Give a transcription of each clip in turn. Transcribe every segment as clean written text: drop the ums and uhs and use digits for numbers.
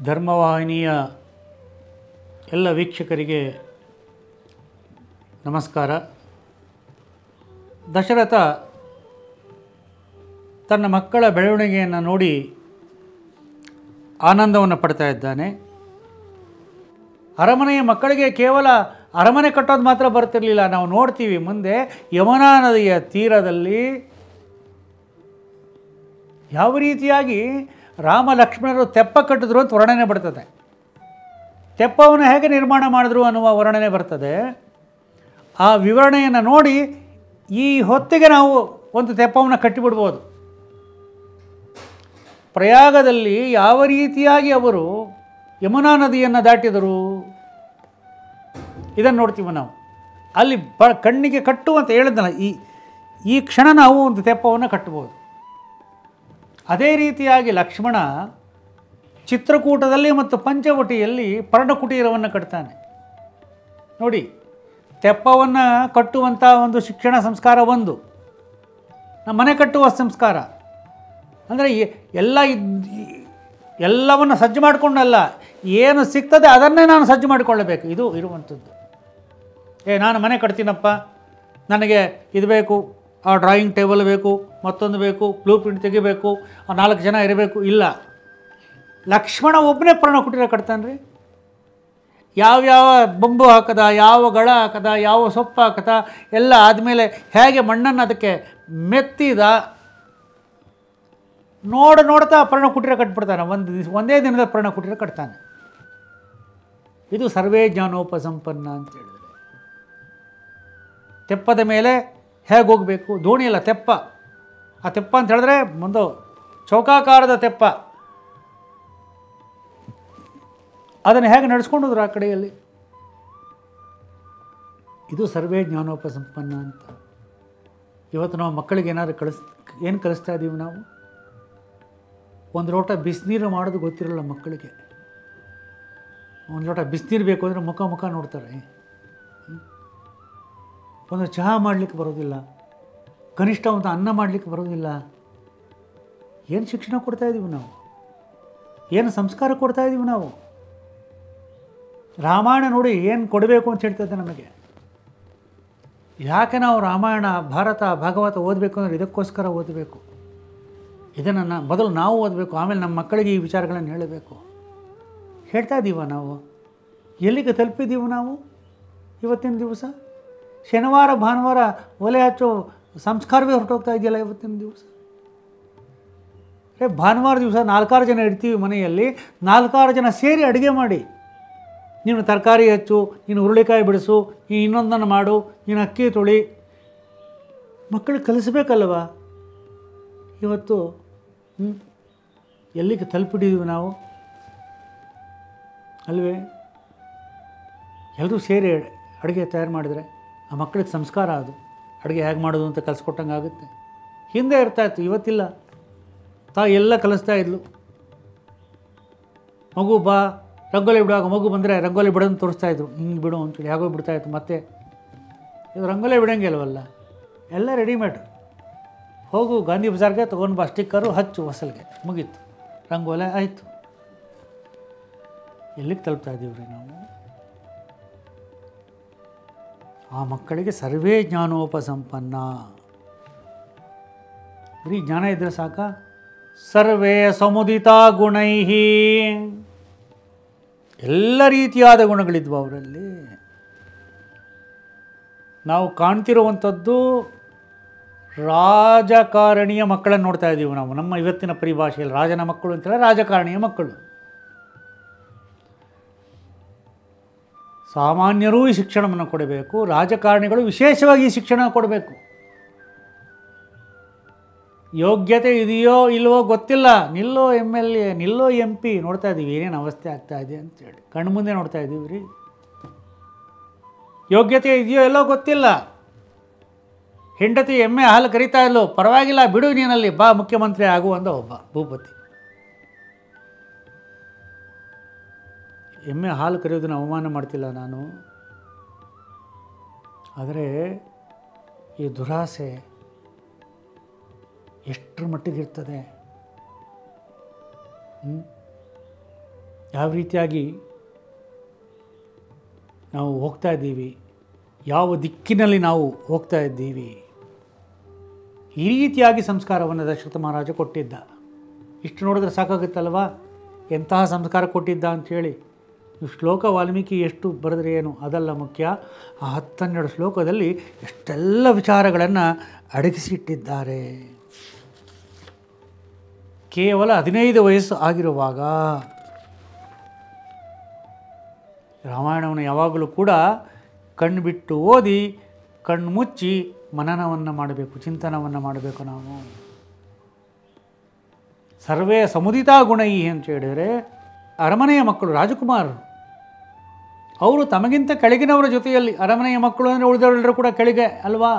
ಧರ್ಮವಾಹಿನಿಯ ಎಲ್ಲ ವೀಕ್ಷಕರಿಗೆ ನಮಸ್ಕಾರ. ದಶರಥ ತನ್ನ ಮಕ್ಕಳ ಬೆಳವಣಿಗೆಯನ್ನು ನೋಡಿ ಆನಂದವನ್ನು ಪಡ್ತಾ ಇದ್ದಾನೆ. ಅರಮನೆಯ ಮಕ್ಕಳಿಗೆ ಕೇವಲ ಅರಮನೆ ಕಟ್ಟೋದು ಮಾತ್ರ ಬರ್ತಿರಲಿಲ್ಲ. ನಾವು ನೋಡ್ತೀವಿ ಮುಂದೆ ಯಮುನಾ ನದಿಯ ತೀರದಲ್ಲಿ ಯಾವ ರೀತಿಯಾಗಿ ರಾಮ ಲಕ್ಷ್ಮಣರು ತೆಪ್ಪ ಕಟ್ಟಿದ್ರು ಅಂತ ವರ್ಣನೆ ಬರ್ತದೆ. ತೆಪ್ಪವನ್ನು ಹೇಗೆ ನಿರ್ಮಾಣ ಮಾಡಿದ್ರು ಅನ್ನುವ ವರ್ಣನೆ ಬರ್ತದೆ. ಆ ವಿವರಣೆಯನ್ನು ನೋಡಿ ಈ ಹೊತ್ತಿಗೆ ನಾವು ಒಂದು ತೆಪ್ಪವನ್ನು ಕಟ್ಟಿಬಿಡ್ಬೋದು. ಪ್ರಯಾಗದಲ್ಲಿ ಯಾವ ರೀತಿಯಾಗಿ ಅವರು ಯಮುನಾ ನದಿಯನ್ನು ದಾಟಿದರು ಇದನ್ನು ನೋಡ್ತೀವಿ ನಾವು. ಅಲ್ಲಿ ಕಣ್ಣಿಗೆ ಕಟ್ಟುವಂತ ಹೇಳಿದ್ನಲ್ಲ, ಈ ಕ್ಷಣ ನಾವು ಒಂದು ತೆಪ್ಪವನ್ನು ಕಟ್ಟಬಹುದು. ಅದೇ ರೀತಿಯಾಗಿ ಲಕ್ಷ್ಮಣ ಚಿತ್ರಕೂಟದಲ್ಲಿ ಮತ್ತು ಪಂಚವಟಿಯಲ್ಲಿ ಪರ್ಣಕುಟೀರವನ್ನು ಕಟ್ತಾನೆ. ನೋಡಿ, ತೆಪ್ಪವನ್ನು ಕಟ್ಟುವಂಥ ಒಂದು ಶಿಕ್ಷಣ ಸಂಸ್ಕಾರ ಒಂದು, ನಮ್ಮ ಮನೆ ಕಟ್ಟುವ ಸಂಸ್ಕಾರ. ಅಂದರೆ ಎಲ್ಲವನ್ನು ಸಜ್ಜು ಮಾಡಿಕೊಂಡಲ್ಲ, ಏನು ಸಿಗ್ತದೆ ಅದನ್ನೇ ನಾನು ಸಜ್ಜು ಮಾಡಿಕೊಳ್ಳಬೇಕು, ಇದು ಇರುವಂಥದ್ದು. ನಾನು ಮನೆ ಕಟ್ತೀನಪ್ಪ, ನನಗೆ ಇದು ಬೇಕು, ಆ ಡ್ರಾಯಿಂಗ್ ಟೇಬಲ್ ಬೇಕು, ಮತ್ತೊಂದು ಬೇಕು, ಬ್ಲೂ ಪ್ರಿಂಟ್ ತೆಗಿಬೇಕು, 4 ಜನ ಇರಬೇಕು, ಇಲ್ಲ. ಲಕ್ಷ್ಮಣ ಒಬ್ಬನೇ ಪರ್ಣಕುಟೀರ ಕಟ್ತಾನೆ ರೀ. ಯಾವ್ಯಾವ ಬೊಂಬು ಹಾಕದ, ಯಾವ ಗಳ ಹಾಕದ, ಯಾವ ಸೊಪ್ಪು ಹಾಕದ ಎಲ್ಲ ಆದಮೇಲೆ ಹೇಗೆ ಮಣ್ಣನ್ನು ಅದಕ್ಕೆ ಮೆತ್ತಿದ ನೋಡ್ತಾ ಪರ್ಣಕುಟೀರ ಕಟ್ಬಿಡ್ತಾನೆ. ಒಂದೇ ದಿನದ ಪರ್ಣಕುಟೀರ ಕಟ್ತಾನೆ. ಇದು ಸರ್ವೇ ಜ್ಞಾನೋಪಸಂಪನ್ನ ಅಂತ ಹೇಳಿದರೆ. ತೆಪ್ಪದ ಮೇಲೆ ಹೇಗೆ ಹೋಗಬೇಕು, ದೋಣಿಯಲ್ಲ ತೆಪ್ಪ. ಆ ತೆಪ್ಪ ಅಂತ ಹೇಳಿದ್ರೆ ಒಂದು ಚೌಕಾಕಾರದ ತೆಪ್ಪ, ಅದನ್ನು ಹೇಗೆ ನಡೆಸ್ಕೊಂಡೋದ್ರು ಆ ಕಡೆಯಲ್ಲಿ. ಇದು ಸರ್ವೇ ಜ್ಞಾನೋಪಸಂಪನ್ನ ಅಂತ. ಇವತ್ತು ನಾವು ಮಕ್ಕಳಿಗೆ ಏನಾದರೂ ಏನು ಕಲಿಸ್ತಾ ಇದ್ದೀವಿ ನಾವು? ಒಂದು ಲೋಟ ಬಿಸಿನೀರು ಮಾಡೋದು ಗೊತ್ತಿರಲ್ಲ ಮಕ್ಕಳಿಗೆ. ಒಂದು ಲೋಟ ಬಿಸಿನೀರು ಬೇಕು ಅಂದರೆ ಮುಖ ನೋಡ್ತಾರೆ. ಒಂದು ಚಹಾ ಮಾಡಲಿಕ್ಕೆ ಬರೋದಿಲ್ಲ, ಕನಿಷ್ಠ ಒಂದು ಅನ್ನ ಮಾಡಲಿಕ್ಕೆ ಬರೋದಿಲ್ಲ. ಏನು ಶಿಕ್ಷಣ ಕೊಡ್ತಾಯಿದ್ದೀವಿ ನಾವು? ಏನು ಸಂಸ್ಕಾರ ಕೊಡ್ತಾಯಿದ್ದೀವಿ ನಾವು? ರಾಮಾಯಣ ನೋಡಿ ಏನು ಕೊಡಬೇಕು ಅಂತ ಹೇಳ್ತದೆ ನಮಗೆ. ಯಾಕೆ ನಾವು ರಾಮಾಯಣ, ಭಾರತ, ಭಾಗವತ ಓದಬೇಕು ಅಂದರೆ ಇದಕ್ಕೋಸ್ಕರ ಓದಬೇಕು. ಇದನ್ನು ಮೊದಲು ನಾವು ಓದಬೇಕು, ಆಮೇಲೆ ನಮ್ಮ ಮಕ್ಕಳಿಗೆ ಈ ವಿಚಾರಗಳನ್ನು ಹೇಳಬೇಕು. ಹೇಳ್ತಾ ಇದ್ದೀವ ನಾವು? ಎಲ್ಲಿಗೆ ತಲುಪಿದ್ದೀವಿ ನಾವು ಇವತ್ತಿನ ದಿವಸ? ಶನಿವಾರ ಭಾನುವಾರ ಒಲೆ ಹಚ್ಚೋ ಸಂಸ್ಕಾರವೇ ಹೊರಟೋಗ್ತಾ ಇದೆಯಲ್ಲ ಇವತ್ತಿನ ದಿವಸ. ಭಾನುವಾರ ದಿವಸ 4-6 ಜನ ಇರ್ತೀವಿ ಮನೆಯಲ್ಲಿ, 4-6 ಜನ ಸೇರಿ ಅಡುಗೆ ಮಾಡಿ. ನೀನು ತರಕಾರಿ ಹೆಚ್ಚು, ನೀನು ಹುರುಳಿಕಾಯಿ ಬಿಡಿಸು, ನೀನು ಇನ್ನೊಂದನ್ನು ಮಾಡು, ನೀನು ಅಕ್ಕಿ ತೊಳಿ. ಮಕ್ಕಳಿಗೆ ಕಲಿಸ್ಬೇಕಲ್ವ? ಇವತ್ತು ಎಲ್ಲಿಗೆ ತಲುಪಿದ್ದೀವಿ ನಾವು ಅಲ್ವೇ? ಎಲ್ಲರೂ ಸೇರಿ ಅಡುಗೆ ತಯಾರು ಮಾಡಿದರೆ ಆ ಮಕ್ಕಳಿಗೆ ಸಂಸ್ಕಾರ, ಅದು ಅಡುಗೆ ಹೇಗೆ ಮಾಡೋದು ಅಂತ ಕಲಿಸ್ಕೊಟ್ಟಂಗೆ ಆಗುತ್ತೆ. ಹಿಂದೆ ಇರ್ತಾಯಿತ್ತು, ಇವತ್ತಿಲ್ಲ. ತಾಯಿ ಎಲ್ಲ ಕಲಿಸ್ತಾ ಇದ್ಲು. ಮಗು ಬಾ ರಂಗೋಲಿ ಬಿಡುವಾಗ ಮಗು ಬಂದರೆ ರಂಗೋಲಿ ಬಿಡೋದು ತೋರಿಸ್ತಾಯಿದ್ರು. ಹಿಂಗೆ ಬಿಡು ಅಂತೇಳಿ ಹೇಗೋ ಬಿಡ್ತಾಯಿತ್ತು. ಮತ್ತೆ ಇದು ರಂಗೋಲಿ ಬಿಡೋಂಗೆ ಅಲ್ವಲ್ಲ, ಎಲ್ಲ ರೆಡಿಮೇಡ್. ಹೋಗು ಗಾಂಧಿ ಬಜಾರ್ಗೆ ತೊಗೊಂಡು ಬಾ, ಸ್ಟಿಕ್ಕರು ಹಚ್ಚು ಹೊಸಲಿಗೆ, ಮುಗೀತು, ರಂಗೋಲಿ ಆಯಿತು. ಎಲ್ಲಿಗೆ ತಲುಪ್ತಾ ಇದ್ದೀವಿ ರೀ ನಾವು? ಆ ಮಕ್ಕಳಿಗೆ ಸರ್ವೇ ಜ್ಞಾನೋಪಸಂಪನ್ನ. ಬರೀ ಜ್ಞಾನ ಇದ್ದರೆ ಸಾಕ? ಸರ್ವೇ ಸಮುದಿತ ಗುಣೈಹಿ, ಎಲ್ಲ ರೀತಿಯಾದ ಗುಣಗಳಿದ್ವು ಅವರಲ್ಲಿ. ನಾವು ಕಾಣ್ತಿರುವಂಥದ್ದು ರಾಜಕಾರಣಿಯ ಮಕ್ಕಳನ್ನು ನೋಡ್ತಾ ಇದ್ದೀವಿ ನಾವು. ನಮ್ಮ ಇವತ್ತಿನ ಪರಿಭಾಷೆಯಲ್ಲಿ ರಾಜನ ಮಕ್ಕಳು ಅಂತೇಳಿ ರಾಜಕಾರಣಿಯ ಮಕ್ಕಳು. ಸಾಮಾನ್ಯರೂ ಈ ಶಿಕ್ಷಣವನ್ನು ಕೊಡಬೇಕು, ರಾಜಕಾರಣಿಗಳು ವಿಶೇಷವಾಗಿ ಈ ಶಿಕ್ಷಣ ಕೊಡಬೇಕು. ಯೋಗ್ಯತೆ ಇದೆಯೋ ಇಲ್ವೋ ಗೊತ್ತಿಲ್ಲ, ನಿಲ್ಲೋ MLA, ನಿಲ್ಲೋ MP. ನೋಡ್ತಾ ಇದ್ದೀವಿ ಏನೇನು ಅವಸ್ಥೆ ಆಗ್ತಾ ಇದೆ ಅಂತೇಳಿ, ಕಣ್ಣು ಮುಂದೆ ನೋಡ್ತಾ ಇದ್ದೀವಿ ರೀ. ಯೋಗ್ಯತೆ ಇದೆಯೋ ಎಲ್ಲೋ ಗೊತ್ತಿಲ್ಲ. ಹೆಂಡತಿ ಎಮ್ಮೆ ಹಾಲು ಕರಿತಾ ಇಲ್ಲೋ, ಪರವಾಗಿಲ್ಲ ಬಿಡು ನೀನಲ್ಲಿ, ಬಾ ಮುಖ್ಯಮಂತ್ರಿ ಆಗು ಅಂದ ಒಬ್ಬ ಭೂಪತಿ. ಎಮ್ಮೆ ಹಾಲು ಕರೆಯೋದನ್ನು ಅವಮಾನ ಮಾಡ್ತಿಲ್ಲ ನಾನು, ಆದರೆ ಈ ದುರಾಸೆ ಎಷ್ಟರ ಮಟ್ಟಿಗೆ ಇರ್ತದೆ. ಯಾವ ರೀತಿಯಾಗಿ ನಾವು ಹೋಗ್ತಾ ಇದ್ದೀವಿ, ಯಾವ ದಿಕ್ಕಿನಲ್ಲಿ ನಾವು ಹೋಗ್ತಾ ಇದ್ದೀವಿ, ಈ ರೀತಿಯಾಗಿ ಸಂಸ್ಕಾರವನ್ನು ದಶರಥ ಮಹಾರಾಜ ಕೊಟ್ಟಿದ್ದ. ಇಷ್ಟು ನೋಡಿದ್ರೆ ಸಾಕಾಗುತ್ತಲ್ವ ಎಂತಹ ಸಂಸ್ಕಾರ ಕೊಟ್ಟಿದ್ದ ಅಂಥೇಳಿ. ಈ ಶ್ಲೋಕ ವಾಲ್ಮೀಕಿ ಎಷ್ಟು ಬರೆದ್ರೆ ಏನು ಅದಲ್ಲ ಮುಖ್ಯ, ಆ 10-12 ಶ್ಲೋಕದಲ್ಲಿ ಎಷ್ಟೆಲ್ಲ ವಿಚಾರಗಳನ್ನು ಅಡಗಿಸಿಟ್ಟಿದ್ದಾರೆ. ಕೇವಲ 15 ವಯಸ್ಸು ಆಗಿರುವಾಗ ರಾಮಾಯಣವನ್ನು ಯಾವಾಗಲೂ ಕೂಡ ಕಣ್ಣು ಬಿಟ್ಟು ಓದಿ, ಕಣ್ಣು ಮುಚ್ಚಿ ಮನನವನ್ನು ಮಾಡಬೇಕು, ಚಿಂತನವನ್ನು ಮಾಡಬೇಕು. ನಾವು ಸರ್ವೇ ಸಮುದಿತಾ ಗುಣೈ ಅಂತ ಹೇಳಿದರೆ ಅರಮನೆಯ ಮಕ್ಕಳು, ರಾಜಕುಮಾರರು, ಅವರು ತಮಗಿಂತ ಕೆಳಗಿನವರ ಜೊತೆಯಲ್ಲಿ, ಅರಮನೆಯ ಮಕ್ಕಳು ಅಂದರೆ ಉಳಿದವರೆಲ್ಲರೂ ಕೂಡ ಕೆಳಗೆ ಅಲ್ವಾ,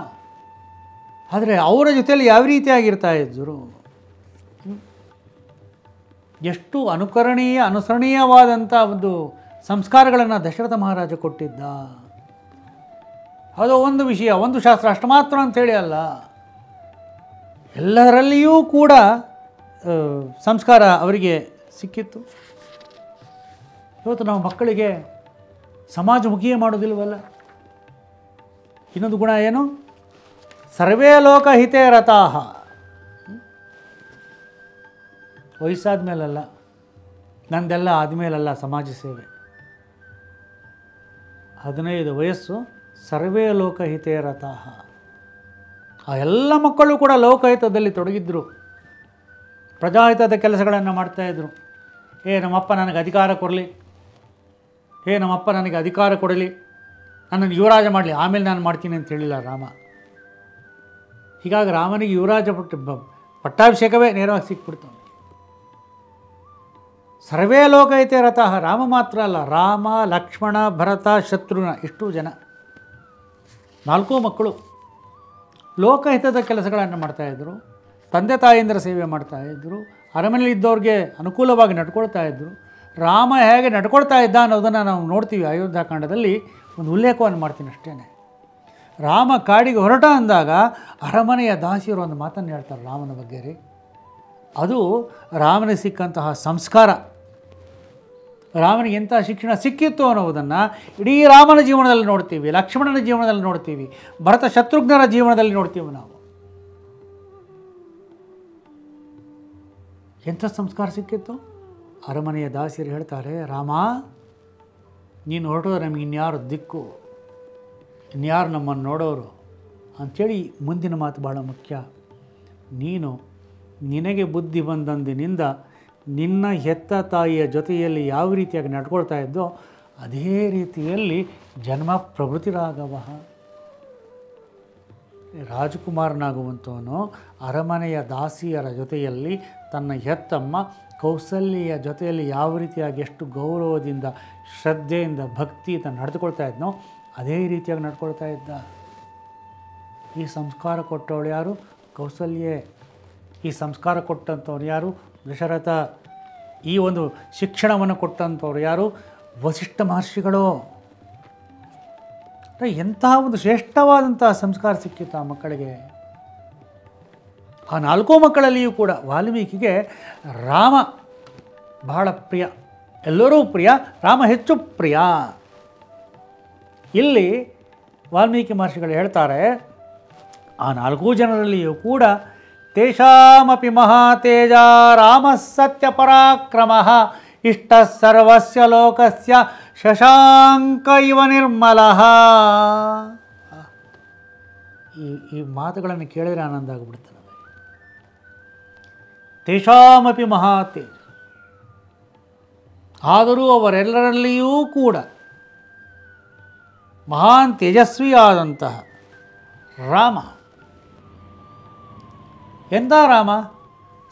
ಆದರೆ ಅವರ ಜೊತೆಯಲ್ಲಿ ಯಾವ ರೀತಿಯಾಗಿರ್ತಾ ಇದ್ದರು, ಎಷ್ಟು ಅನುಸರಣೀಯವಾದಂಥ ಒಂದು ಸಂಸ್ಕಾರಗಳನ್ನು ದಶರಥ ಮಹಾರಾಜ ಕೊಟ್ಟಿದ್ದ. ಅದು ಒಂದು ವಿಷಯ, ಒಂದು ಶಾಸ್ತ್ರ ಅಷ್ಟು ಮಾತ್ರ ಅಂಥೇಳಿ ಅಲ್ಲ, ಎಲ್ಲರಲ್ಲಿಯೂ ಕೂಡ ಸಂಸ್ಕಾರ ಅವರಿಗೆ ಸಿಕ್ಕಿತ್ತು. ಇವತ್ತು ನಾವು ಮಕ್ಕಳಿಗೆ ಸಮಾಜಮುಖಿಯೇ ಮಾಡೋದಿಲ್ವಲ್ಲ. ಇನ್ನೊಂದು ಗುಣ ಏನು, ಸರ್ವೇ ಲೋಕಹಿತೇ ರತಾಃ. ವಯಸ್ಸಾದ ಮೇಲಲ್ಲ, ನಂದೆಲ್ಲ ಆದಮೇಲಲ್ಲ ಸಮಾಜ ಸೇವೆ. 15 ವಯಸ್ಸು, ಸರ್ವೇ ಲೋಕಹಿತೇ ರತಾಃ. ಆ ಎಲ್ಲ ಮಕ್ಕಳು ಕೂಡ ಲೋಕಹಿತದಲ್ಲಿ ತೊಡಗಿದ್ರು, ಪ್ರಜಾಹಿತದ ಕೆಲಸಗಳನ್ನು ಮಾಡ್ತಾಯಿದ್ರು. ನಮ್ಮಪ್ಪ ನನಗೆ ಅಧಿಕಾರ ಕೊಡಲಿ, ನಮ್ಮಪ್ಪ ನನಗೆ ಅಧಿಕಾರ ಕೊಡಲಿ, ನನ್ನನ್ನು ಯುವರಾಜ ಮಾಡಲಿ, ಆಮೇಲೆ ನಾನು ಮಾಡ್ತೀನಿ ಅಂತ ಹೇಳಿಲ್ಲ ರಾಮ. ಹೀಗಾಗಿ ರಾಮನಿಗೆ ಯುವರಾಜ ಪಟ್ಟಾಭಿಷೇಕವೇ ನೇರವಾಗಿ ಸಿಕ್ಬಿಡ್ತು. ಸರ್ವೇ ಲೋಕಹಿತೇ ರಥಃ. ರಾಮ ಮಾತ್ರ ಅಲ್ಲ, ರಾಮ, ಲಕ್ಷ್ಮಣ, ಭರತ, ಶತ್ರುಘ್ನ, ಇಷ್ಟು ಜನ 4 ಮಕ್ಕಳು ಲೋಕಹಿತದ ಕೆಲಸಗಳನ್ನು ಮಾಡ್ತಾಯಿದ್ರು. ತಂದೆ ತಾಯಿಯಂದ್ರ ಸೇವೆ ಮಾಡ್ತಾಯಿದ್ರು. ಅರಮನೆಯಲ್ಲಿದ್ದವ್ರಿಗೆ ಅನುಕೂಲವಾಗಿ ನಡ್ಕೊಳ್ತಾ ಇದ್ದರು. ರಾಮ ಹೇಗೆ ನಡ್ಕೊಳ್ತಾ ಇದ್ದ ಅನ್ನೋದನ್ನು ನಾವು ನೋಡ್ತೀವಿ. ಅಯೋಧ್ಯಾಕಾಂಡದಲ್ಲಿ ಒಂದು ಉಲ್ಲೇಖವನ್ನು ಮಾಡ್ತೀನಿ ಅಷ್ಟೇ. ರಾಮ ಕಾಡಿಗೆ ಹೊರಟ ಅಂದಾಗ ಅರಮನೆಯ ದಾಸಿಯರು ಒಂದು ಮಾತನ್ನು ಹೇಳ್ತಾರೆ ರಾಮನ ಬಗ್ಗೆ ರೀ. ಅದು ರಾಮನಿಗೆ ಸಿಕ್ಕಂತಹ ಸಂಸ್ಕಾರ, ರಾಮನಿಗೆ ಎಂಥ ಶಿಕ್ಷಣ ಸಿಕ್ಕಿತ್ತು ಅನ್ನೋದನ್ನು ಇಡೀ ರಾಮನ ಜೀವನದಲ್ಲಿ ನೋಡ್ತೀವಿ, ಲಕ್ಷ್ಮಣನ ಜೀವನದಲ್ಲಿ ನೋಡ್ತೀವಿ, ಭರತ ಶತ್ರುಘ್ನರ ಜೀವನದಲ್ಲಿ ನೋಡ್ತೀವಿ ನಾವು. ಎಂಥ ಸಂಸ್ಕಾರ ಸಿಕ್ಕಿತ್ತು. ಅರಮನೆಯ ದಾಸಿಯರು ಹೇಳ್ತಾರೆ, ರಾಮ ನೀನು ಹೊರಟೋದ್ರೆ ನಮಗೆ ಇನ್ಯಾರು ದಿಕ್ಕು, ಇನ್ಯಾರು ನಮ್ಮನ್ನು ನೋಡೋರು ಅಂಥೇಳಿ. ಮುಂದಿನ ಮಾತು ಭಾಳ ಮುಖ್ಯ. ನಿನಗೆ ಬುದ್ಧಿ ಬಂದಂದಿನಿಂದ ನಿನ್ನ ಹೆತ್ತ ತಾಯಿಯ ಜೊತೆಯಲ್ಲಿ ಯಾವ ರೀತಿಯಾಗಿ ನಡ್ಕೊಳ್ತಾ ಇದ್ದೋ ಅದೇ ರೀತಿಯಲ್ಲಿ ಜನ್ಮ ಪ್ರಭೃತಿರಾಗವ. ರಾಜಕುಮಾರನಾಗುವಂಥವನು ಅರಮನೆಯ ದಾಸಿಯರ ಜೊತೆಯಲ್ಲಿ ತನ್ನ ಹೆತ್ತಮ್ಮ ಕೌಸಲ್ಯ ಜೊತೆಯಲ್ಲಿ ಯಾವ ರೀತಿಯಾಗಿ ಎಷ್ಟು ಗೌರವದಿಂದ, ಶ್ರದ್ಧೆಯಿಂದ, ಭಕ್ತಿಯಿಂದ ನಡೆದುಕೊಳ್ತಾ ಇದ್ನೋ ಅದೇ ರೀತಿಯಾಗಿ ನಡ್ಕೊಳ್ತಾ ಇದ್ದ. ಈ ಸಂಸ್ಕಾರ ಕೊಟ್ಟವಳು ಯಾರು? ಕೌಸಲ್ಯೆ. ಈ ಸಂಸ್ಕಾರ ಕೊಟ್ಟಂಥವ್ರು ಯಾರು? ದಶರಥ. ಈ ಒಂದು ಶಿಕ್ಷಣವನ್ನು ಕೊಟ್ಟಂಥವ್ರು ಯಾರು? ವಸಿಷ್ಠ ಮಹರ್ಷಿಗಳು. ಎಂತಹ ಒಂದು ಶ್ರೇಷ್ಠವಾದಂತಹ ಸಂಸ್ಕಾರ ಸಿಕ್ಕಿತ್ತು ಆ ಮಕ್ಕಳಿಗೆ. ಆ 4 ಮಕ್ಕಳಲ್ಲಿಯೂ ಕೂಡ ವಾಲ್ಮೀಕಿಗೆ ರಾಮ ಬಹಳ ಪ್ರಿಯ, ಎಲ್ಲರೂ ಪ್ರಿಯ, ರಾಮ ಹೆಚ್ಚು ಪ್ರಿಯ. ಇಲ್ಲಿ ವಾಲ್ಮೀಕಿ ಮಹರ್ಷಿಗಳು ಹೇಳ್ತಾರೆ, ಆ 4 ಜನರಲ್ಲಿಯೂ ಕೂಡ ತೇಷಾಮಪಿ ಮಹಾತೇಜ ರಾಮ ಸತ್ಯ ಪರಾಕ್ರಮ ಇಷ್ಟ ಸರ್ವಸ್ಯ ಲೋಕಸ್ಯ ಶಶಾಂಕ ಇವ ನಿರ್ಮಲ. ಈ ಮಾತುಗಳನ್ನು ಕೇಳಿದರೆ ಆನಂದ ಆಗಿಬಿಡ್ತದೆ. ತೇಷಾಮಪಿ ಮಹಾತೇಜ, ಆದರೂ ಅವರೆಲ್ಲರಲ್ಲಿಯೂ ಕೂಡ ಮಹಾನ್ ತೇಜಸ್ವಿಯಾದಂತಹ ರಾಮ. ಎಂಥ ರಾಮ?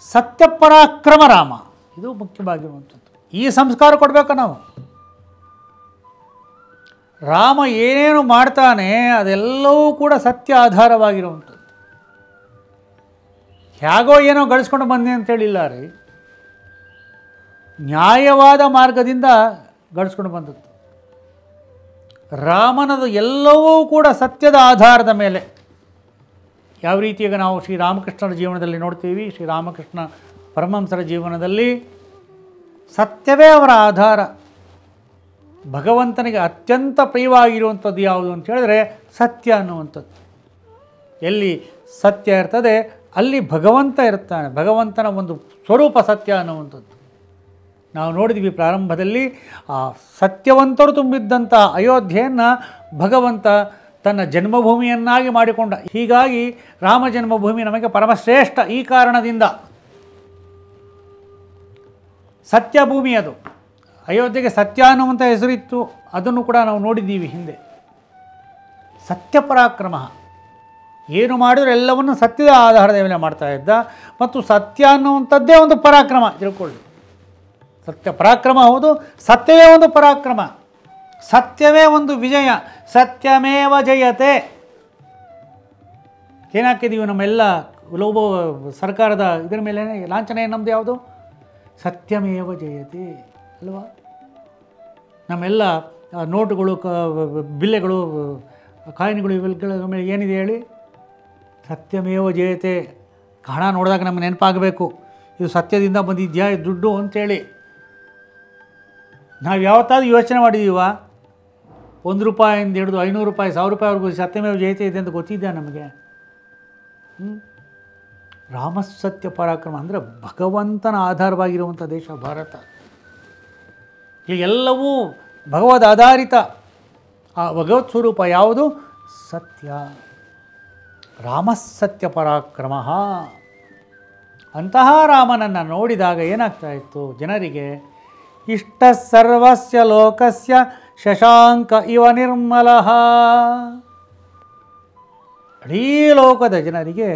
ಸತ್ಯಪರಾಕ್ರಮ ರಾಮ. ಇದು ಮುಖ್ಯವಾಗಿರುವಂಥದ್ದು. ಈ ಸಂಸ್ಕಾರ ಕೊಡಬೇಕು ನಾವು. ರಾಮ ಏನೇನು ಮಾಡ್ತಾನೆ ಅದೆಲ್ಲವೂ ಕೂಡ ಸತ್ಯ ಆಧಾರವಾಗಿರುವಂಥದ್ದು. ಹೇಗೋ ಏನೋ ಗಳಿಸ್ಕೊಂಡು ಬಂದೆ ಅಂತೇಳಿಲ್ಲ ರೀ, ನ್ಯಾಯವಾದ ಮಾರ್ಗದಿಂದ ಗಳಿಸ್ಕೊಂಡು ಬಂದದ್ದು. ರಾಮನದು ಎಲ್ಲವೂ ಕೂಡ ಸತ್ಯದ ಆಧಾರದ ಮೇಲೆ. ಯಾವ ರೀತಿಯಾಗಿ ನಾವು ಶ್ರೀರಾಮಕೃಷ್ಣರ ಜೀವನದಲ್ಲಿ ನೋಡ್ತೀವಿ, ಶ್ರೀರಾಮಕೃಷ್ಣ ಪರಮಹಂಸರ ಜೀವನದಲ್ಲಿ ಸತ್ಯವೇ ಅವರ ಆಧಾರ. ಭಗವಂತನಿಗೆ ಅತ್ಯಂತ ಪ್ರಿಯವಾಗಿರುವಂಥದ್ದು ಯಾವುದು ಅಂತ ಹೇಳಿದ್ರೆ ಸತ್ಯ ಅನ್ನುವಂಥದ್ದು. ಎಲ್ಲಿ ಸತ್ಯ ಇರ್ತದೆ ಅಲ್ಲಿ ಭಗವಂತ ಇರ್ತಾನೆ. ಭಗವಂತನ ಒಂದು ಸ್ವರೂಪ ಸತ್ಯ ಅನ್ನುವಂಥದ್ದು. ನಾವು ನೋಡಿದ್ವಿ ಪ್ರಾರಂಭದಲ್ಲಿ ಆ ಸತ್ಯವಂತರು ತುಂಬಿದ್ದಂಥ ಅಯೋಧ್ಯೆಯನ್ನು ಭಗವಂತ ತನ್ನ ಜನ್ಮಭೂಮಿಯನ್ನಾಗಿ ಮಾಡಿಕೊಂಡ. ಹೀಗಾಗಿ ರಾಮ ಜನ್ಮಭೂಮಿ ನಮಗೆ ಪರಮಶ್ರೇಷ್ಠ. ಈ ಕಾರಣದಿಂದ ಸತ್ಯಭೂಮಿ ಅದು. ಅಯೋಧ್ಯೆಗೆ ಸತ್ಯ ಅನ್ನುವಂಥ ಹೆಸರಿತ್ತು. ಅದನ್ನು ಕೂಡ ನಾವು ನೋಡಿದ್ದೀವಿ ಹಿಂದೆ. ಸತ್ಯಪರಾಕ್ರಮ, ಏನು ಮಾಡಿದ್ರು ಎಲ್ಲವನ್ನು ಸತ್ಯದ ಆಧಾರದ ಮೇಲೆ ಮಾಡ್ತಾ ಇದ್ದ. ಮತ್ತು ಸತ್ಯ ಅನ್ನುವಂಥದ್ದೇ ಒಂದು ಪರಾಕ್ರಮ, ತಿಳ್ಕೊಳ್ಳಿ. ಸತ್ಯ ಪರಾಕ್ರಮ ಹೌದು, ಸತ್ಯವೇ ಒಂದು ಪರಾಕ್ರಮ, ಸತ್ಯವೇ ಒಂದು ವಿಜಯ. ಸತ್ಯಮೇವ ಜಯತೆ. ಏನಾಕಿದ್ದೀವಿ ನಮ್ಮೆಲ್ಲ ಲೋಭ ಸರ್ಕಾರದ ಇದರ ಮೇಲೆ ಲಾಂಛನ ನಮ್ಮದು ಯಾವುದು? ಸತ್ಯಮೇವ ಜಯತೆ ಅಲ್ವಾ? ನಮ್ಮೆಲ್ಲ ನೋಟುಗಳು, ಬಿಲ್ಲೆಗಳು, ಕಾಯಿನ್ಗಳು ಇವೆಲ್ಲ ಮೇಲೆ ಏನಿದೆ ಹೇಳಿ? ಸತ್ಯಮೇವ ಜಯತೆ. ಹಣ ನೋಡಿದಾಗ ನಮ್ಗೆ ನೆನಪಾಗಬೇಕು, ಇದು ಸತ್ಯದಿಂದ ಬಂದಿದ್ಯಾ ಇದು ದುಡ್ಡು ಅಂತೇಳಿ. ನಾವು ಯಾವತ್ತಾದ್ರೂ ಯೋಚನೆ ಮಾಡಿದ್ದೀವ? 1 ರೂಪಾಯಿಂದ ಹಿಡಿದು 500 ರೂಪಾಯಿ, 1000 ರೂಪಾಯಿವರೆಗೂ ಸತ್ಯಮೇವ ಜಯತೆ ಇದೆ ಅಂತ ಗೊತ್ತಿದ್ಯಾ ನಮಗೆ? ರಾಮಸತ್ಯ ಪರಾಕ್ರಮ ಅಂದರೆ ಭಗವಂತನ ಆಧಾರವಾಗಿರುವಂಥ ದೇಶ ಭಾರತ. ಹೀಗೆಲ್ಲವೂ ಭಗವದ್ ಆಧಾರಿತ. ಆ ಭಗವತ್ ಸ್ವರೂಪ ಯಾವುದು? ಸತ್ಯ. ರಾಮಸತ್ಯ ಪರಾಕ್ರಮ. ಅಂತಹ ರಾಮನನ್ನು ನೋಡಿದಾಗ ಏನಾಗ್ತಾ ಇತ್ತು ಜನರಿಗೆ? ಇಷ್ಟ ಸರ್ವಸ್ಯ ಲೋಕಸ್ಯ ಶಶಾಂಕ ಇವ ನಿರ್ಮಲಃ. ಇಡೀ ಲೋಕದ ಜನರಿಗೆ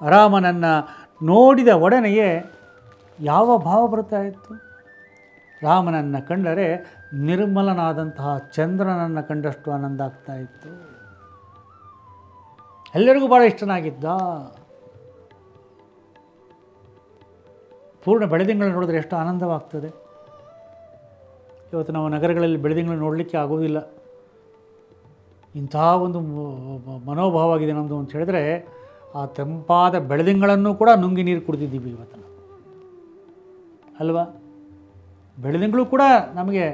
ರಾಮನನ್ನು ನೋಡಿದ ಒಡನೆಯೇ ಯಾವ ಭಾವ ಬರ್ತಾ ಇತ್ತು? ರಾಮನನ್ನು ಕಂಡರೆ ನಿರ್ಮಲನಾದಂತಹ ಚಂದ್ರನನ್ನು ಕಂಡಷ್ಟು ಆನಂದ ಆಗ್ತಾ ಇತ್ತು. ಎಲ್ಲರಿಗೂ ಭಾಳ ಇಷ್ಟನಾಗಿದ್ದ. ಪೂರ್ಣ ಬೆಳದಿಂಗಳನ್ನು ನೋಡಿದ್ರೆ ಎಷ್ಟು ಆನಂದವಾಗ್ತದೆ. ಇವತ್ತು ನಾವು ನಗರಗಳಲ್ಲಿ ಬೆಳದಿಂಗಳನ್ನು ನೋಡಲಿಕ್ಕೆ ಆಗೋದಿಲ್ಲ. ಇಂತಹ ಒಂದು ಮನೋಭಾವ ಆಗಿದೆ ನಮ್ಮದು ಅಂತ ಹೇಳಿದ್ರೆ, ಆ ತಂಪಾದ ಬೆಳದಿಂಗಳನ್ನು ಕೂಡ ನುಂಗಿ ನೀರು ಕುಡಿದಿದ್ದೀವಿ ಇವತ್ತು ನಾವು, ಅಲ್ವಾ? ಬೆಳದಿಂಗಳು ಕೂಡ ನಮಗೆ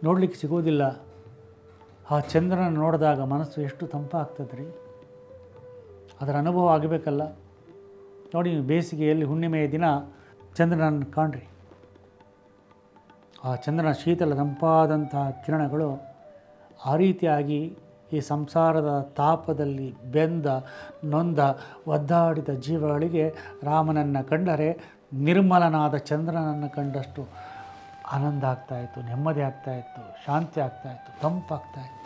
ನೋಡಲಿಕ್ಕೆ ಸಿಗೋದಿಲ್ಲ. ಆ ಚಂದ್ರನ ನೋಡಿದಾಗ ಮನಸ್ಸು ಎಷ್ಟು ತಂಪಾಗ್ತದೆ ರೀ. ಅದರ ಅನುಭವ ಆಗಬೇಕಲ್ಲ. ನೋಡಿ, ನೀವು ಬೇಸಿಗೆಯಲ್ಲಿ ಹುಣ್ಣಿಮೆಯ ದಿನ ಚಂದ್ರನನ್ನು ಕಾಣ್ರಿ. ಆ ಚಂದ್ರನ ಶೀತಲ ತಂಪಾದಂತಹ ಕಿರಣಗಳು ಆ ರೀತಿಯಾಗಿ ಈ ಸಂಸಾರದ ತಾಪದಲ್ಲಿ ಬೆಂದ ನೊಂದ ಒದ್ದಾಡಿದ ಜೀವಗಳಿಗೆ ರಾಮನನ್ನು ಕಂಡರೆ ನಿರ್ಮಲನಾದ ಚಂದ್ರನನ್ನು ಕಂಡಷ್ಟು ಆನಂದ ಆಗ್ತಾಯಿತ್ತು, ನೆಮ್ಮದಿ ಆಗ್ತಾಯಿತ್ತು, ಶಾಂತಿ ಆಗ್ತಾಯಿತ್ತು, ತಂಪಾಗ್ತಾಯಿತ್ತು.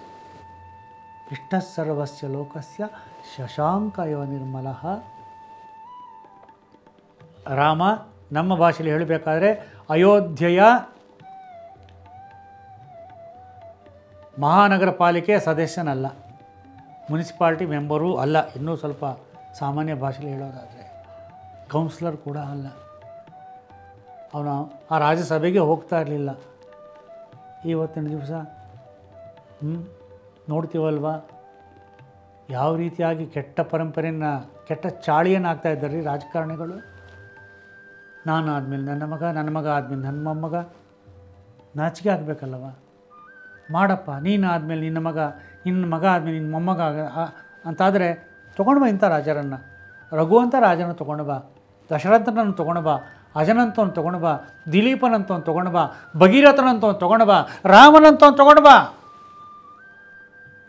ಇಷ್ಟ ಸರ್ವಸ್ಯ ಲೋಕಸ್ಯ ಶಶಾಂಕ ಇವ ನಿರ್ಮಲಃ. ರಾಮ ನಮ್ಮ ಭಾಷೆಯಲ್ಲಿ ಹೇಳಬೇಕಾದ್ರೆ ಅಯೋಧ್ಯೆಯ ಮಹಾನಗರ ಪಾಲಿಕೆಯ ಸದಸ್ಯನಲ್ಲ, ಮುನ್ಸಿಪಾಲ್ಟಿ ಮೆಂಬರೂ ಅಲ್ಲ, ಇನ್ನೂ ಸ್ವಲ್ಪ ಸಾಮಾನ್ಯ ಭಾಷೆಯಲ್ಲಿ ಹೇಳೋದಾದರೆ ಕೌನ್ಸಿಲರ್ ಕೂಡ ಅಲ್ಲ. ಅವನು ಆ ರಾಜ್ಯಸಭೆಗೆ ಹೋಗ್ತಾ ಇರಲಿಲ್ಲ. ಇವತ್ತಿನ ದಿವಸ ನೋಡ್ತೀವಲ್ವ ಯಾವ ರೀತಿಯಾಗಿ ಕೆಟ್ಟ ಪರಂಪರೆಯನ್ನು, ಕೆಟ್ಟ ಚಾಳಿಯನ್ನು ಆಗ್ತಾ ಇದ್ದಾರೆ ರಾಜಕಾರಣಿಗಳು. ನಾನು ಆದಮೇಲೆ ನನ್ನ ಮಗ, ನನ್ನ ಮಗ ಆದಮೇಲೆ ನನ್ನ ಮೊಮ್ಮಗ. ನಾಚಿಕೆ ಆಗಬೇಕಲ್ಲವ? ಮಾಡಪ್ಪ, ನೀನು ಆದಮೇಲೆ ನಿನ್ನ ಮಗ, ನಿನ್ನ ಮಗ ಆದಮೇಲೆ ನಿನ್ನ ಮೊಮ್ಮಗ ಅಂತಾದರೆ ತೊಗೊಂಡು ಬಾ ಇಂಥ ರಾಜರನ್ನು. ರಘು ಅಂತ ರಾಜನ ತೊಗೊಂಡು ಬಾ, ದಶರಥನನ್ನು ತೊಗೊಂಡು ಬಾ, ಅಜನಂತವನ್ನು ತೊಗೊಂಡು ಬಾ, ದಿಲೀಪನಂತವನ್ನು ತೊಗೊಂಡು ಬಾ, ಭಗೀರಥನಂತವನ್ನು ತೊಗೊಂಡು ಬಾ, ರಾಮನಂತವನ್ನು ತೊಗೊಂಡು ಬಾ.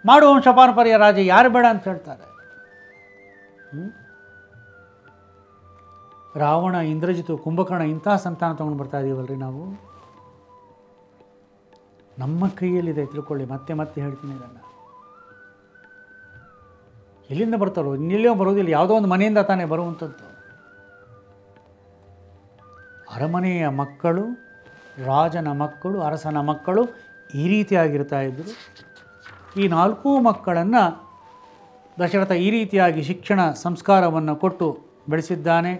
ಮಾಡು ವಂಶಪಾರಂಪರ್ಯ ರಾಜ, ಯಾರು ಬೇಡ ಅಂತ ಹೇಳ್ತಾರೆ. ರಾವಣ, ಇಂದ್ರಜಿತು, ಕುಂಭಕರ್ಣ ಇಂತಹ ಸಂತಾನ ತೊಗೊಂಡು ಬರ್ತಾ ಇದ್ದೀವಲ್ರಿ ನಾವು. ನಮ್ಮ ಕೈಯಲ್ಲಿದೆ, ತಿಳ್ಕೊಳ್ಳಿ. ಮತ್ತೆ ಮತ್ತೆ ಹೇಳ್ತೀನಿ ಇದನ್ನು. ಎಲ್ಲಿಂದ ಬರ್ತಾರೋ? ಇನ್ನೆಲ್ಲೋ ಬರೋದಿಲ್ಲ, ಯಾವುದೋ ಒಂದು ಮನೆಯಿಂದ ತಾನೇ ಬರುವಂಥದ್ದು. ಅರಮನೆಯ ಮಕ್ಕಳು, ರಾಜನ ಮಕ್ಕಳು, ಅರಸನ ಮಕ್ಕಳು ಈ ರೀತಿಯಾಗಿರ್ತಾ ಇದ್ದರು. ಈ 4 ಮಕ್ಕಳನ್ನು ದಶರಥ ಈ ರೀತಿಯಾಗಿ ಶಿಕ್ಷಣ ಸಂಸ್ಕಾರವನ್ನು ಕೊಟ್ಟು ಬೆಳೆಸಿದ್ದಾನೆ.